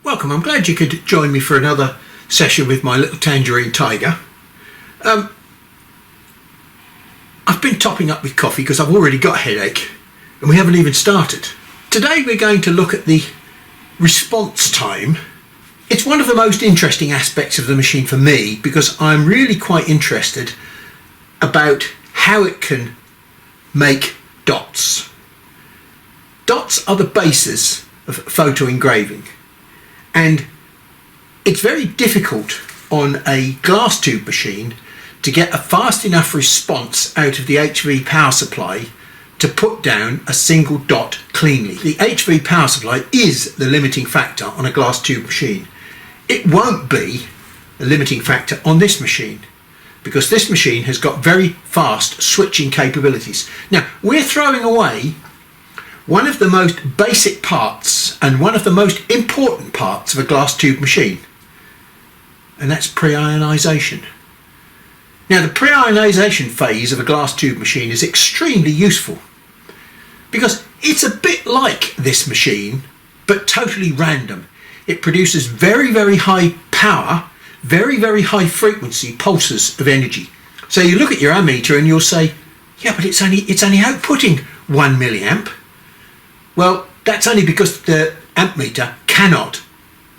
Welcome, I'm glad you could join me for another session with my little TangerineTiger. I've been topping up with coffee because I've already got a headache and we haven't even started. Today we're going to look at the response time. It's one of the most interesting aspects of the machine for me because I'm really quite interested about how it can make dots. Dots are the basis of photo engraving, and it's very difficult on a glass tube machine to get a fast enough response out of the HV power supply to put down a single dot cleanly. The HV power supply is the limiting factor on a glass tube machine. It won't be a limiting factor on this machine because this machine has got very fast switching capabilities. Now, we're throwing away one of the most basic parts and one of the most important parts of a glass tube machine, and that's pre-ionization. Now, the pre-ionization phase of a glass tube machine is extremely useful because it's a bit like this machine but totally random. It produces very, very high power, very, very high frequency pulses of energy. So you look at your ammeter and you'll say, yeah, but it's only outputting 1 milliamp. Well, that's only because the ammeter cannot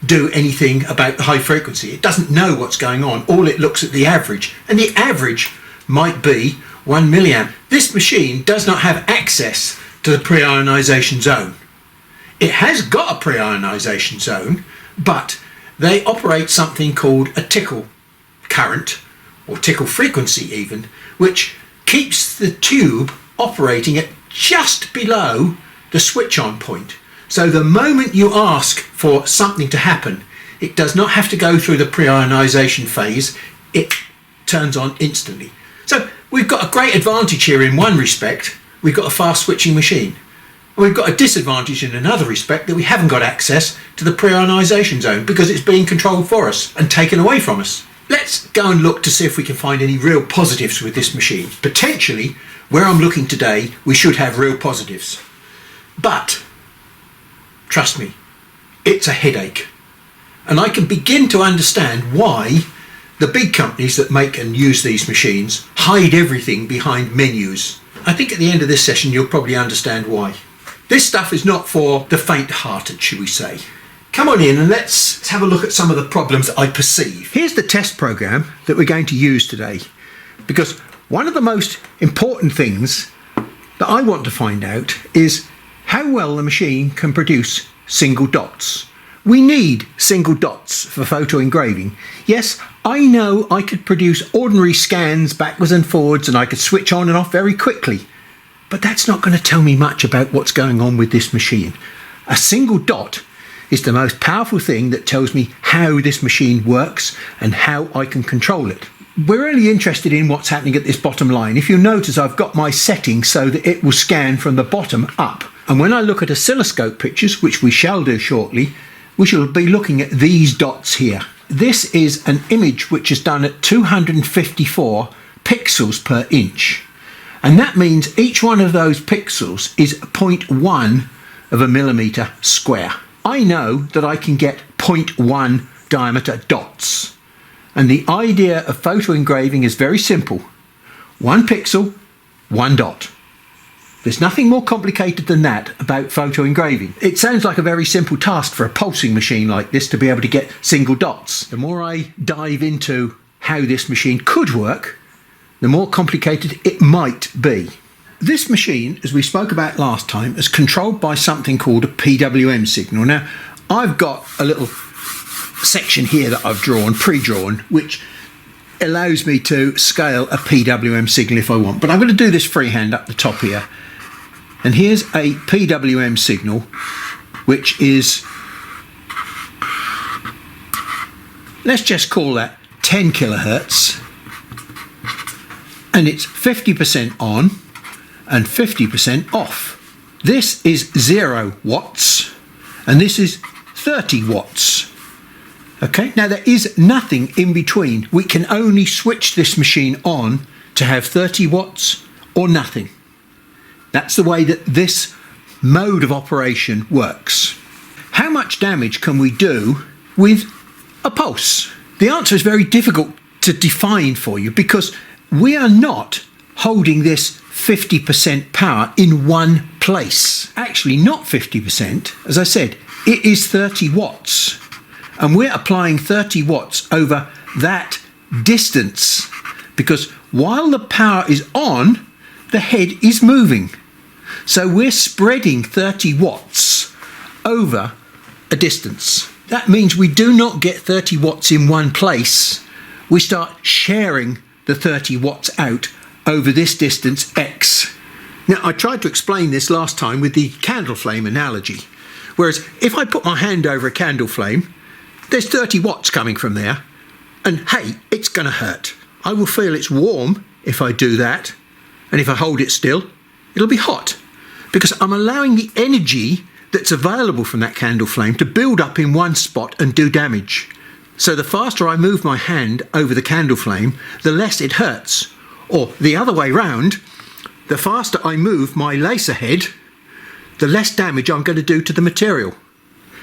do anything about the high frequency. It doesn't know what's going on. All it looks at the average, and the average might be 1 milliamp. This machine does not have access to the pre-ionization zone. It has got a pre-ionization zone, but they operate something called a tickle current, or tickle frequency even, which keeps the tube operating at just below the switch on point. So the moment you ask for something to happen, it does not have to go through the pre-ionization phase. It turns on instantly. So we've got a great advantage here in one respect. We've got a fast switching machine. And we've got a disadvantage in another respect, that we haven't got access to the pre-ionization zone because it's being controlled for us and taken away from us. Let's go and look to see if we can find any real positives with this machine. Potentially, where I'm looking today, we should have real positives. But trust me, it's a headache. And I can begin to understand why the big companies that make and use these machines hide everything behind menus. I think at the end of this session you'll probably understand why. This stuff is not for the faint-hearted, shall we say. Come on in and let's have a look at some of the problems that I perceive. Here's the test program that we're going to use today, because one of the most important things that I want to find out is how well the machine can produce single dots. We need single dots for photo engraving. Yes, I know I could produce ordinary scans backwards and forwards and I could switch on and off very quickly, but that's not going to tell me much about what's going on with this machine. A single dot is the most powerful thing that tells me how this machine works and how I can control it. We're really interested in what's happening at this bottom line. If you notice, I've got my settings so that it will scan from the bottom up. And when I look at oscilloscope pictures, which we shall do shortly, we shall be looking at these dots here. This is an image which is done at 254 pixels per inch. And that means each one of those pixels is 0.1 of a millimeter square. I know that I can get 0.1 diameter dots. And the idea of photo engraving is very simple. 1 pixel, 1 dot. There's nothing more complicated than that about photo engraving. It sounds like a very simple task for a pulsing machine like this to be able to get single dots. The more I dive into how this machine could work, the more complicated it might be. This machine, as we spoke about last time, is controlled by something called a PWM signal. Now, I've got a little section here that I've pre-drawn, which allows me to scale a PWM signal if I want. But I'm going to do this freehand up the top here. And here's a PWM signal, which is, let's just call that 10 kilohertz. And it's 50% on and 50% off. This is 0 watts and this is 30 watts. Okay, now there is nothing in between. We can only switch this machine on to have 30 watts or nothing. That's the way that this mode of operation works. How much damage can we do with a pulse? The answer is very difficult to define for you because we are not holding this 50% power in one place. Actually, not 50%. As I said, it is 30 watts. And we're applying 30 watts over that distance because while the power is on, the head is moving. So we're spreading 30 watts over a distance. That means we do not get 30 watts in one place. We start sharing the 30 watts out over this distance x. Now, I tried to explain this last time with the candle flame analogy. Whereas if I put my hand over a candle flame, there's 30 watts coming from there. And hey, it's going to hurt. I will feel it's warm if I do that. And if I hold it still, it'll be hot. Because I'm allowing the energy that's available from that candle flame to build up in one spot and do damage. So the faster I move my hand over the candle flame, the less it hurts. Or the other way round, the faster I move my laser head, the less damage I'm going to do to the material.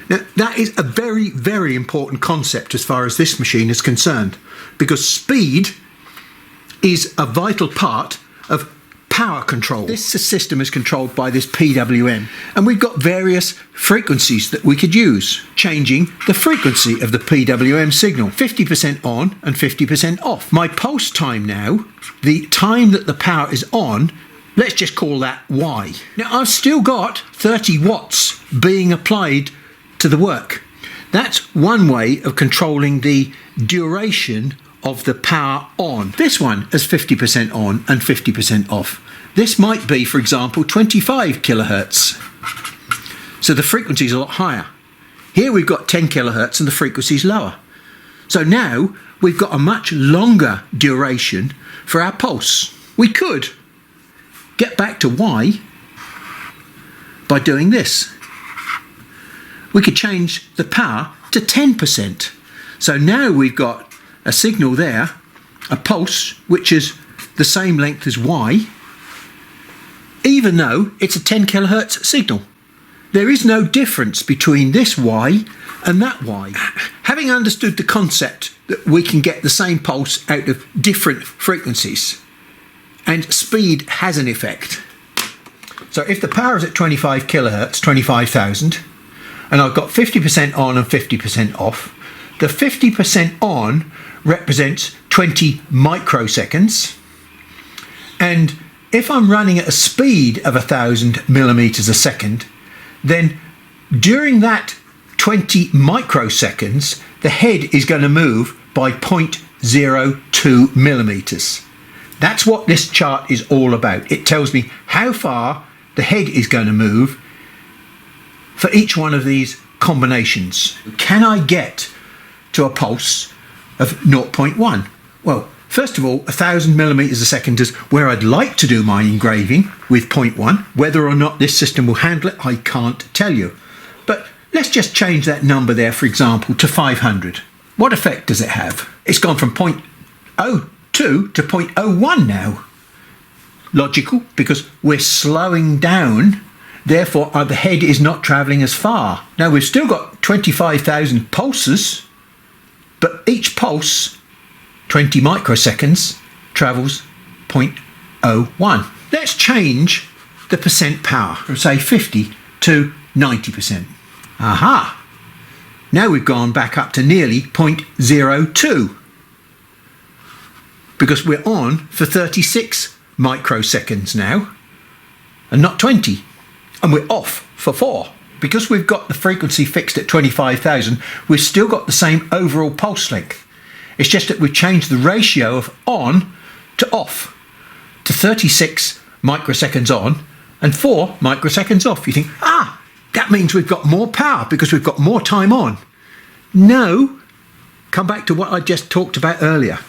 Now, that is a very, very important concept as far as this machine is concerned, because speed is a vital part of power control. This system is controlled by this PWM, and we've got various frequencies that we could use, changing the frequency of the PWM signal, 50% on and 50% off. My pulse time now, the time that the power is on, let's just call that Y. Now, I've still got 30 watts being applied to the work. That's one way of controlling the duration of the power on. This one is 50% on and 50% off. This might be, for example, 25 kilohertz. So the frequency is a lot higher. Here we've got 10 kilohertz and the frequency is lower. So now we've got a much longer duration for our pulse. We could get back to Y by doing this. We could change the power to 10%. So now we've got a signal there, a pulse, which is the same length as Y, even though it's a 10 kilohertz signal. There is no difference between this Y and that Y. Having understood the concept that we can get the same pulse out of different frequencies, and speed has an effect. So if the power is at 25 kilohertz, 25,000, and I've got 50% on and 50% off, the 50% on represents 20 microseconds, and if I'm running at a speed of 1,000 millimeters a second, then during that 20 microseconds, the head is going to move by 0.02 millimeters. That's what this chart is all about. It tells me how far the head is going to move for each one of these combinations. Can I get to a pulse of 0.1? Well, first of all, 1,000 millimeters a second is where I'd like to do my engraving with 0.1. Whether or not this system will handle it, I can't tell you. But let's just change that number there, for example, to 500. What effect does it have? It's gone from 0.02 to 0.01 now. Logical, because we're slowing down, therefore the head is not travelling as far. Now we've still got 25,000 pulses, but each pulse, 20 microseconds, travels 0.01. Let's change the percent power from say 50 to 90%. Aha! Now we've gone back up to nearly 0.02 because we're on for 36 microseconds now and not 20, and we're off for 4. Because we've got the frequency fixed at 25,000, we've still got the same overall pulse length. It's just that we've changed the ratio of on to off to 36 microseconds on and 4 microseconds off. You think, that means we've got more power because we've got more time on. No, come back to what I just talked about earlier.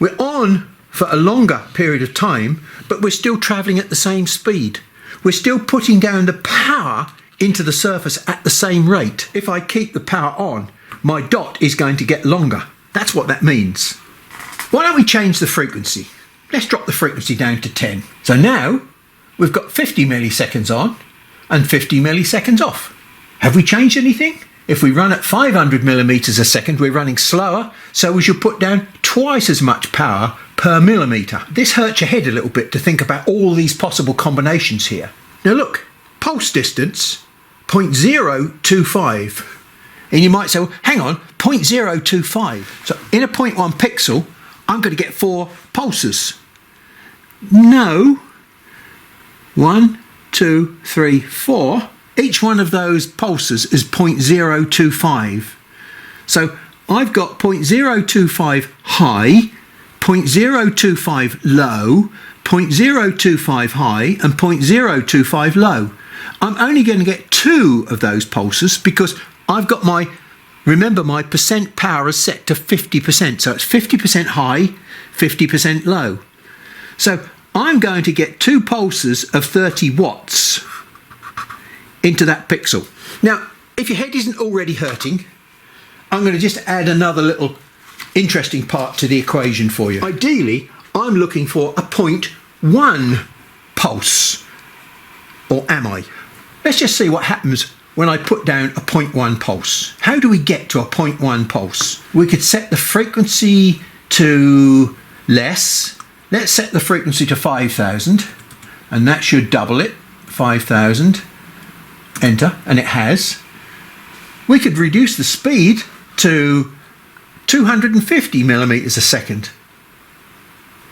We're on for a longer period of time, but we're still travelling at the same speed. We're still putting down the power into the surface at the same rate. If I keep the power on, my dot is going to get longer. That's what that means. Why don't we change the frequency? Let's drop the frequency down to 10. So now we've got 50 milliseconds on and 50 milliseconds off. Have we changed anything? If we run at 500 millimeters a second, we're running slower, so we should put down twice as much power per millimeter. This hurts your head a little bit to think about all these possible combinations here. Now look, pulse distance, 0.025. And you might say, well, hang on, 0.025. So in a 0.1 pixel, I'm going to get 4 pulses. No. 1, 2, 3, 4. Each one of those pulses is 0.025. So I've got 0.025 high, 0.025 low, 0.025 high and 0.025 low. I'm only going to get 2 of those pulses because I've got remember my percent power is set to 50%. So it's 50% high, 50% low. So I'm going to get 2 pulses of 30 watts into that pixel. Now, if your head isn't already hurting, I'm going to just add another little interesting part to the equation for you. Ideally, I'm looking for a 0.1 pulse, or am I? Let's just see what happens when I put down a 0.1 pulse. How do we get to a 0.1 pulse? We could set the frequency to less. Let's set the frequency to 5,000, and that should double it. 5,000. Enter, and it has. We could reduce the speed to 250 millimeters a second.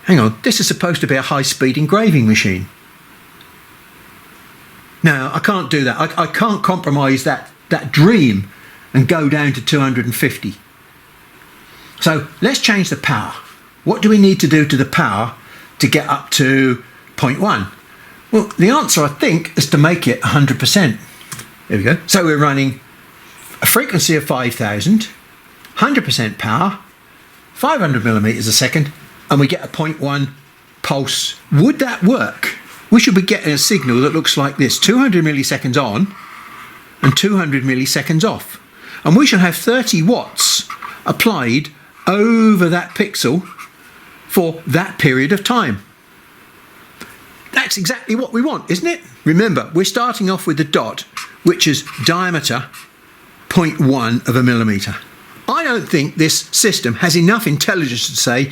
Hang on, this is supposed to be a high-speed engraving machine. No, I can't do that. I can't compromise that dream and go down to 250. So let's change the power. What do we need to do to the power to get up to 0.1? Well, the answer, I think, is to make it 100%. There we go. So we're running a frequency of 5,000, 100% power, 500 millimeters a second, and we get a 0.1 pulse. Would that work? We should be getting a signal that looks like this: 200 milliseconds on and 200 milliseconds off. And we should have 30 watts applied over that pixel for that period of time. That's exactly what we want, isn't it? Remember, we're starting off with the dot, which is diameter 0.1 of a millimeter. I don't think this system has enough intelligence to say,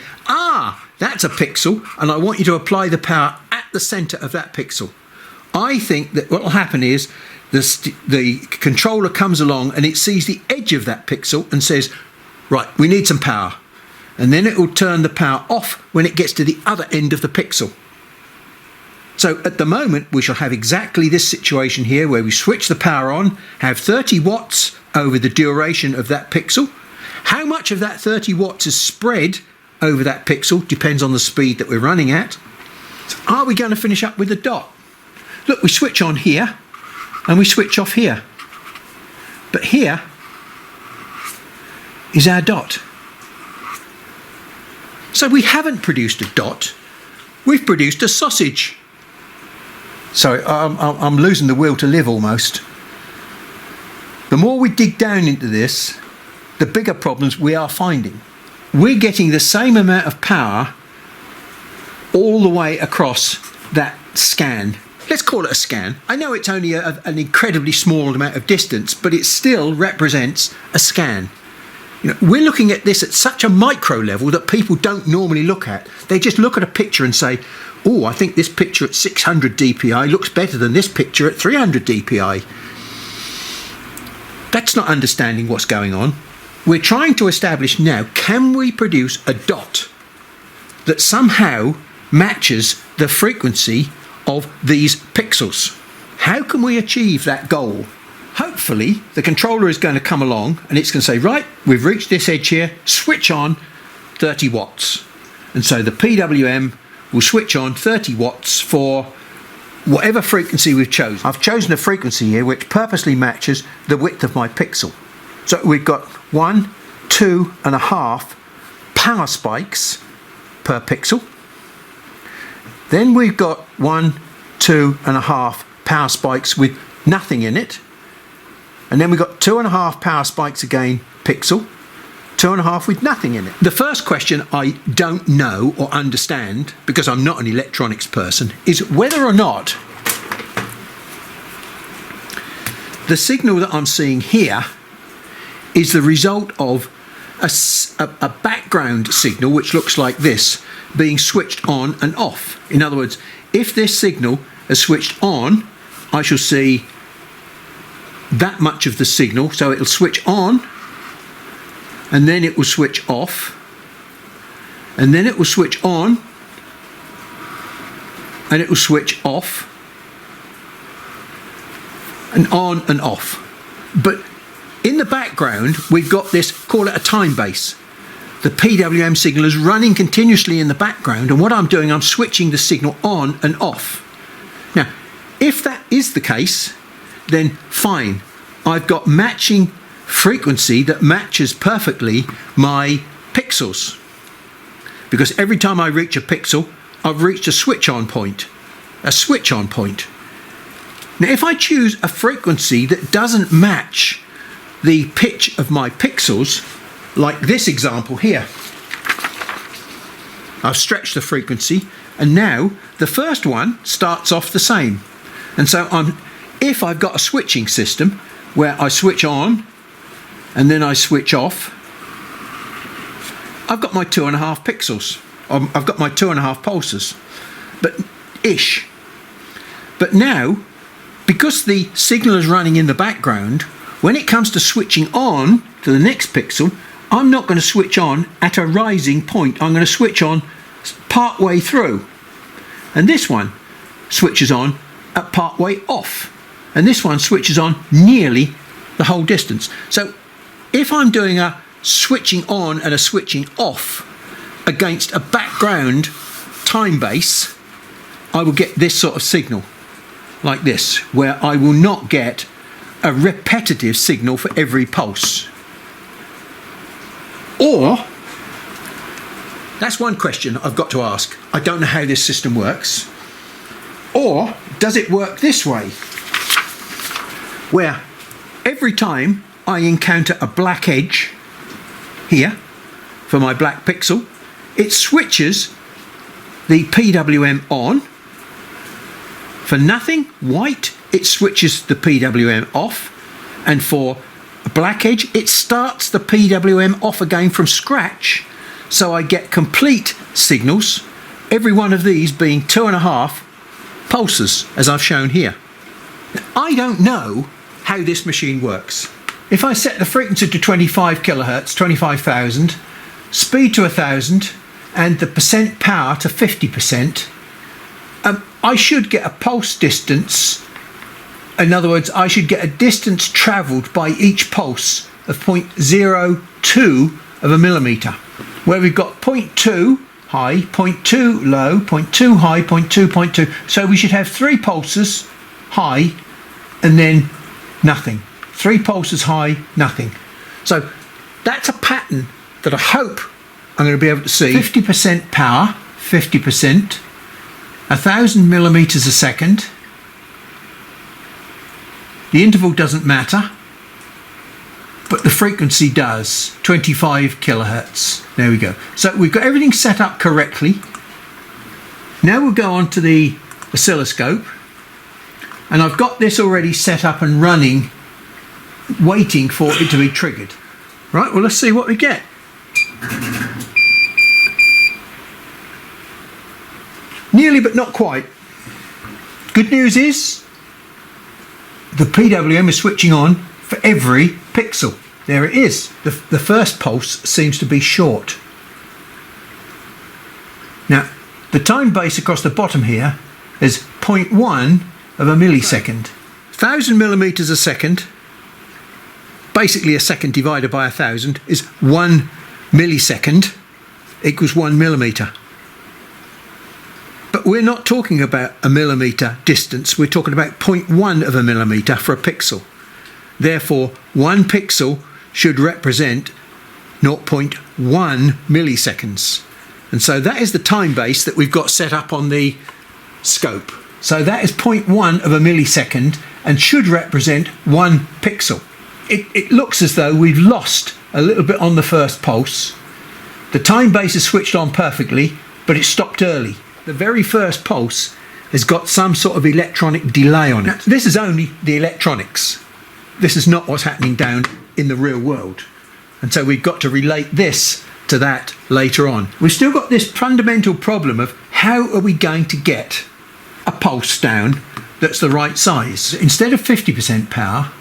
that's a pixel, and I want you to apply the power at the center of that pixel. I think that what will happen is the controller comes along and it sees the edge of that pixel and says, right, we need some power. And then it will turn the power off when it gets to the other end of the pixel. So at the moment, we shall have exactly this situation here where we switch the power on, have 30 watts over the duration of that pixel. How much of that 30 watts is spread over that pixel depends on the speed that we're running at. So are we going to finish up with the dot? Look, we switch on here and we switch off here. But here is our dot. So we haven't produced a dot, we've produced a sausage. Sorry, I'm losing the will to live almost. The more we dig down into this, the bigger problems we are finding. We're getting the same amount of power all the way across that scan. Let's call it a scan. I know it's only an incredibly small amount of distance, but it still represents a scan. We're looking at this at such a micro level that people don't normally look at. They just look at a picture and say, oh, I think this picture at 600 dpi looks better than this picture at 300 dpi. That's not understanding what's going on. We're trying to establish now, can we produce a dot that somehow matches the frequency of these pixels? How can we achieve that goal? Hopefully, the controller is going to come along and it's going to say, right, we've reached this edge here, switch on 30 watts. And so the PWM will switch on 30 watts for whatever frequency we've chosen. I've chosen a frequency here which purposely matches the width of my pixel. So we've got 1, 2.5 power spikes per pixel. Then we've got 1, 2.5 power spikes with nothing in it. And then we've got 2.5 power spikes again, pixel. 2.5 with nothing in it. The first question I don't know or understand, because I'm not an electronics person, is whether or not The signal that I'm seeing here is the result of a background signal, which looks like this, being switched on and off. In other words, if this signal is switched on, I shall see that much of the signal. So it'll switch on, and then it will switch off, and then it will switch on, and it will switch off, and on and off. But in the background, we've got this, call it a time base. The PWM signal is running continuously in the background, and what I'm doing, I'm switching the signal on and off. Now, if that is the case, then fine. I've got matching frequency that matches perfectly my pixels. Because every time I reach a pixel, I've reached a switch on point. A switch on point. Now, if I choose a frequency that doesn't match the pitch of my pixels, like this example here, I've stretched the frequency, and now the first one starts off the same. And so if I've got a switching system where I switch on and then I switch off, I've got my 2.5 pixels. I've got my 2.5 pulses, but now, because the signal is running in the background, when it comes to switching on to the next pixel, I'm not going to switch on at a rising point. I'm going to switch on part way through. And this one switches on at part way off. And this one switches on nearly the whole distance. So if I'm doing a switching on and a switching off against a background time base, I will get this sort of signal, like this, where I will not get a repetitive signal for every pulse. Or, that's one question I've got to ask. I don't know how this system works. Or, does it work this way, where every time I encounter a black edge here for my black pixel, it switches the PWM on. For nothing, white, it switches the PWM off, and for a black edge, it starts the PWM off again from scratch, so I get complete signals, every one of these being 2.5 pulses, as I've shown here. Now, I don't know how this machine works. If I set the frequency to 25 kilohertz, 25,000, speed to 1,000, and the percent power to 50%, I should get a pulse distance. In other words, I should get a distance travelled by each pulse of 0.02 of a millimetre, where we've got 0.2 high, 0.2 low, 0.2 high, 0.2, 0.2. So we should have 3 pulses high and then nothing. 3 pulses high, nothing. So that's a pattern that I hope I'm going to be able to see. 50% power, 50%, 1,000 millimetres a second. The interval doesn't matter, but the frequency does, 25 kilohertz. There we go. So we've got everything set up correctly. Now we'll go on to the oscilloscope, and I've got this already set up and running, waiting for it to be triggered. Right, well, let's see what we get. Nearly, but not quite. Good news is the PWM is switching on for every pixel. There it is. The first pulse seems to be short. Now, the time base across the bottom here is 0.1 of a millisecond. 1,000 millimetres a second, basically a second divided by 1,000, is 1 millisecond equals 1 millimetre. But we're not talking about a millimetre distance, we're talking about 0.1 of a millimetre for a pixel. Therefore, 1 pixel should represent 0.1 milliseconds. And so that is the time base that we've got set up on the scope. So that is 0.1 of a millisecond and should represent 1 pixel. It looks as though we've lost a little bit on the first pulse. The time base is switched on perfectly, but it stopped early. The very first pulse has got some sort of electronic delay on it. Now, this is only the electronics. this is not what's happening down in the real world. And so we've got to relate this to that later on. We've still got this fundamental problem of how are we going to get a pulse down that's the right size. Instead of 50% power,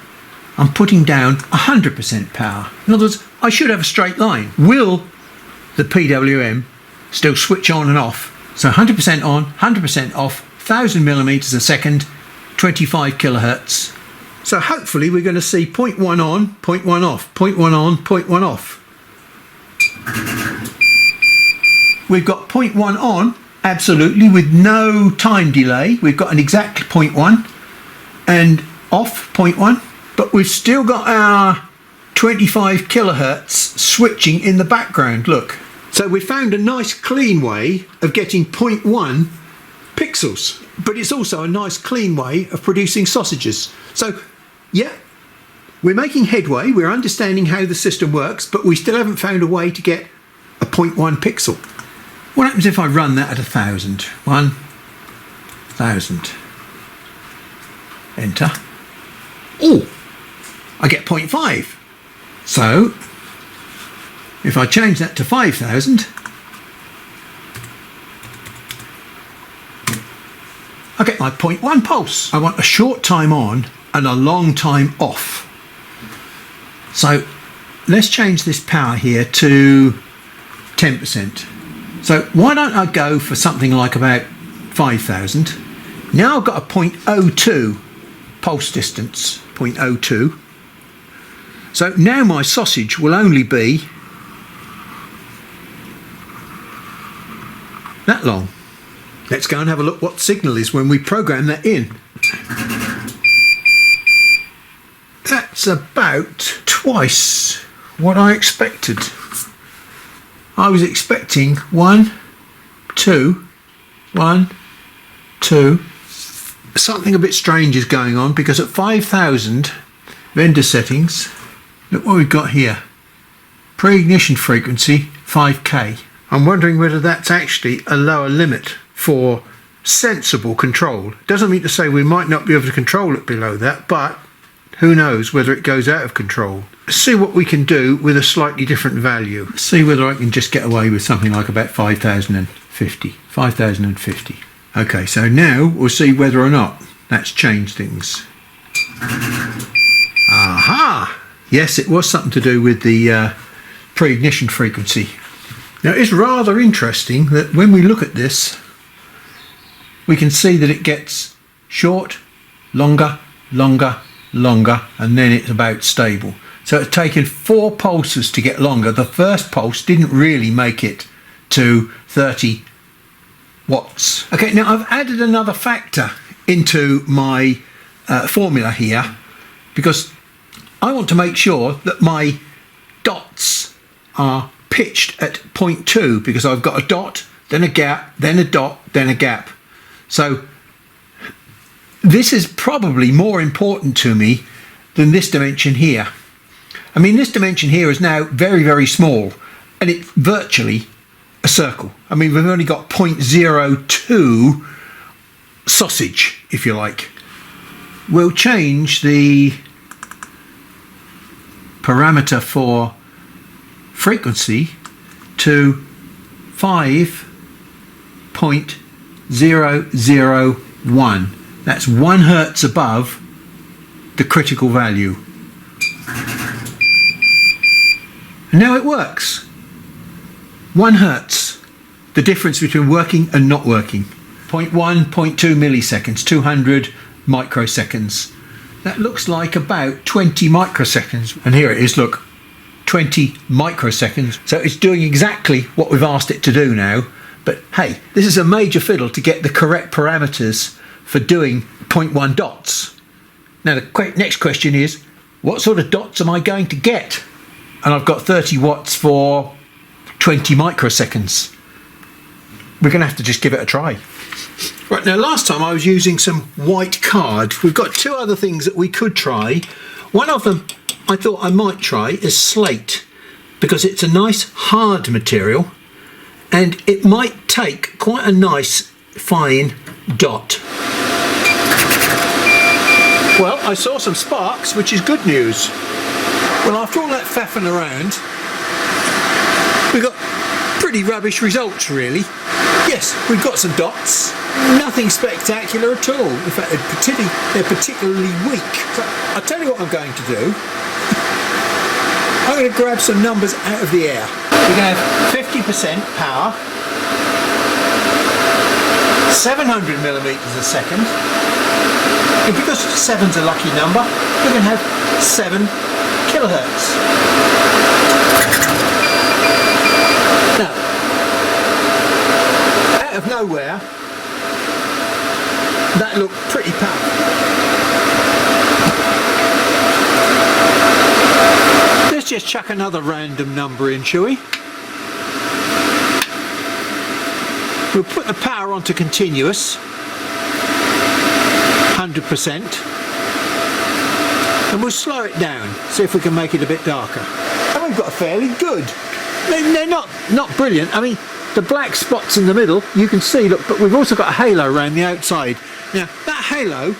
I'm putting down 100% power. In other words, I should have a straight line. Will the PWM still switch on and off? So 100% on, 100% off, 1000 millimeters a second, 25 kilohertz. So hopefully we're going to see 0.1 on, 0.1 off, 0.1 on, 0.1 off. We've got 0.1 on, absolutely, with no time delay. We've got an exact 0.1 and off 0.1, but we've still got our 25 kilohertz switching in the background, look. So we found a nice clean way of getting 0.1 pixels, but it's also a nice clean way of producing sausages. So yeah, we're making headway, we're understanding how the system works, but we still haven't found a way to get a 0.1 pixel. What happens if I run that at 1000? 1000. Enter. Oh, I get 0.5. So if I change that to 5000, I get my 0.1 pulse. I want a short time on and a long time off. So let's change this power here to 10%. So why don't I go for something like about 5000. Now I've got a 0.02 pulse distance, 0.02. So now my sausage will only be that long. Let's go and have a look what signal is when we program that in. That's about twice what I expected. I was expecting 1, 2, 1, 2. Something a bit strange is going on because at 5000 vendor settings, look what we've got here. Pre-ignition frequency 5K. I'm wondering whether that's actually a lower limit for sensible control. Doesn't mean to say we might not be able to control it below that, but who knows whether it goes out of control. Let's see what we can do with a slightly different value. Let's see whether I can just get away with something like about 5050. 5050. Okay, so now we'll see whether or not that's changed things. Aha! Yes, it was something to do with the pre-ignition frequency. Now it's rather interesting that when we look at this, we can see that it gets short, longer, longer, longer, and then it's about stable. So it's taken 4 pulses to get longer. The first pulse didn't really make it to 30 watts. Okay, now I've added another factor into my formula here because I want to make sure that my dots are pitched at 0.2 because I've got a dot, then a gap, then a dot, then a gap. So this is probably more important to me than this dimension here. I mean, this dimension here is now very, very small and it's virtually a circle. I mean, we've only got 0.02 sausage, if you like. We'll change the parameter for frequency to 5.001. That's 1 hertz above the critical value. And now it works. 1 hertz, the difference between working and not working. 0.1, 0.2 milliseconds, 200 microseconds. That looks like about 20 microseconds. And here it is, look, 20 microseconds. So it's doing exactly what we've asked it to do now. But hey, this is a major fiddle to get the correct parameters for doing 0.1 dots. Now the next question is, what sort of dots am I going to get? And I've got 30 watts for 20 microseconds. We're going to have to just give it a try. Right, now last time I was using some white card. We've got 2 other things that we could try. One of them I thought I might try is slate because it's a nice hard material and it might take quite a nice fine dot. Well, I saw some sparks, which is good news. Well, after all that faffing around, we got pretty rubbish results, really. Yes, we've got some dots. Nothing spectacular at all. In fact, they're particularly weak. So I'll tell you what I'm going to do. I'm going to grab some numbers out of the air. We're going to have 50% power, 700 millimeters a second. And because 7's a lucky number, we're going to have 7 kilohertz. Now, out of nowhere, that looked pretty powerful. Let's just chuck another random number in, shall we? We'll put the power onto continuous, 100%, and we'll slow it down, see if we can make it a bit darker. And we've got a fairly good. They're not brilliant. I mean, the black spots in the middle, you can see, look, but we've also got a halo around the outside. Now, that halo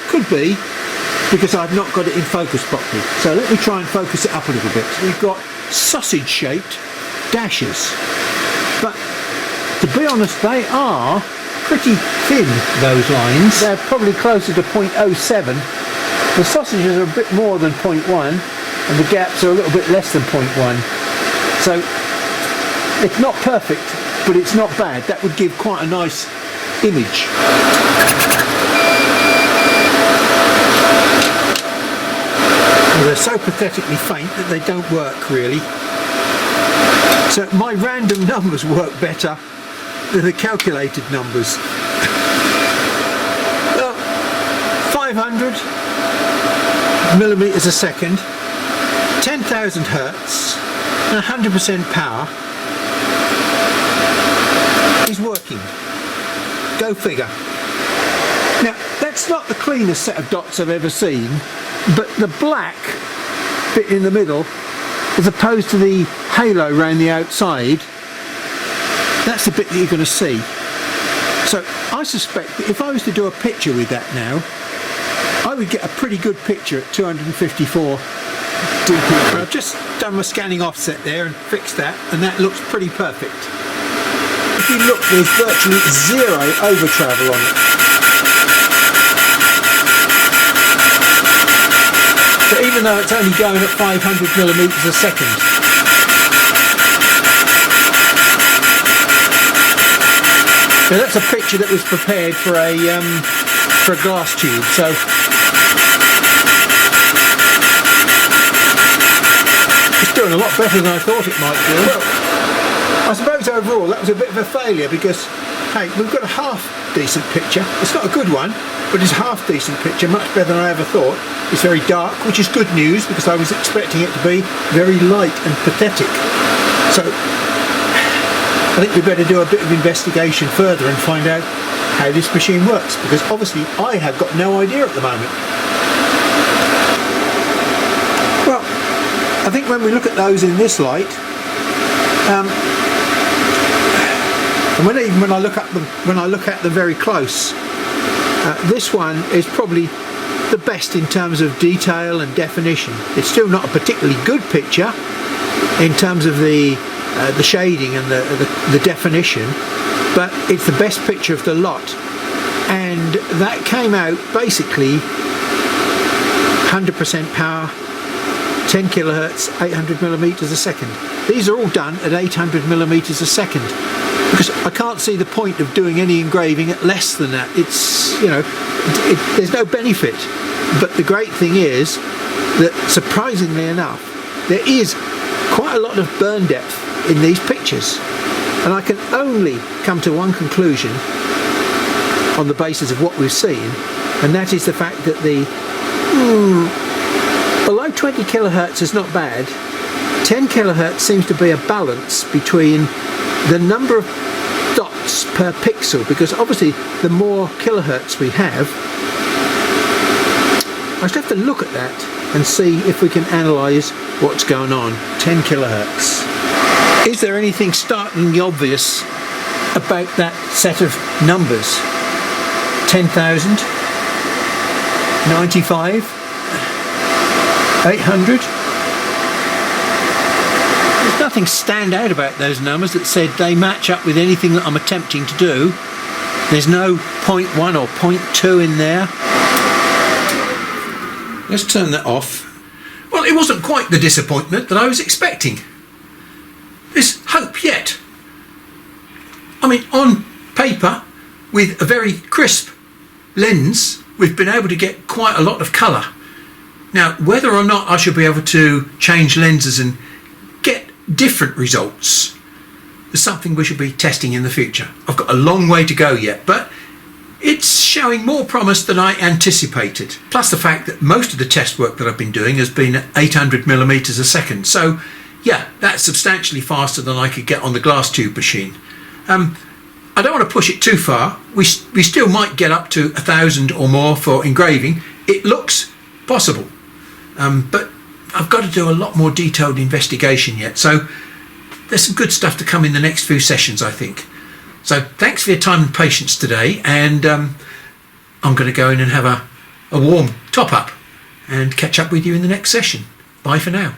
could be because I've not got it in focus properly. So let me try and focus it up a little bit. So we've got sausage-shaped dashes. But to be honest, they are pretty thin, those lines. They're probably closer to 0.07. The sausages are a bit more than 0.1 and the gaps are a little bit less than 0.1. So it's not perfect, but it's not bad. That would give quite a nice image. Well, they're so pathetically faint that they don't work really. So my random numbers work better than the calculated numbers. Well, 500 millimeters a second, 10,000 hertz, and 100% power is working. Go figure. Now, that's not the cleanest set of dots I've ever seen, but the black bit in the middle, as opposed to the halo around the outside, that's the bit that you're going to see. So I suspect that if I was to do a picture with that now, I would get a pretty good picture at 254 dp. I've just done my scanning offset there and fixed that, and that looks pretty perfect. If you look, there's virtually zero over travel on it. So even though it's only going at 500 millimeters a second. Now that's a picture that was prepared for a glass tube. So it's doing a lot better than I thought it might do. Well, I suppose overall that was a bit of a failure because, hey, we've got a half decent picture. It's not a good one, but it's a half decent picture, much better than I ever thought. It's very dark, which is good news because I was expecting it to be very light and pathetic. So I think we better do a bit of investigation further and find out how this machine works, because obviously I have got no idea at the moment. Well, I think when we look at those in this light, and when I look at them very close, this one is probably the best in terms of detail and definition. It's still not a particularly good picture in terms of the shading and the definition, but it's the best picture of the lot, and that came out basically 100% power, 10 kilohertz, 800 millimeters a second. These are all done at 800 millimeters a second, because I can't see the point of doing any engraving at less than that. It's, you know, there's no benefit. But the great thing is that, surprisingly enough, there is quite a lot of burn depth in these pictures, and I can only come to one conclusion on the basis of what we've seen, and that is the fact that although 20 kilohertz is not bad, 10 kilohertz seems to be a balance between the number of dots per pixel, because obviously the more kilohertz we have, I just have to look at that and see if we can analyse what's going on. 10 kilohertz. Is there anything startlingly obvious about that set of numbers? 10,000, 95, 800. There's nothing stand out about those numbers that said they match up with anything that I'm attempting to do. There's no 0.1 or 0.2 in there. Let's turn that off. Well, it wasn't quite the disappointment that I was expecting. There's hope yet. I mean, on paper, with a very crisp lens, we've been able to get quite a lot of colour. Now, whether or not I should be able to change lenses and get different results is something we should be testing in the future. I've got a long way to go yet, but it's showing more promise than I anticipated. Plus the fact that most of the test work that I've been doing has been at 800mm a second. So yeah, that's substantially faster than I could get on the glass tube machine. I don't want to push it too far. We still might get up to 1,000 or more for engraving. It looks possible, but I've got to do a lot more detailed investigation yet. So there's some good stuff to come in the next few sessions, I think. So thanks for your time and patience today, and I'm going to go in and have a warm top up and catch up with you in the next session. Bye for now.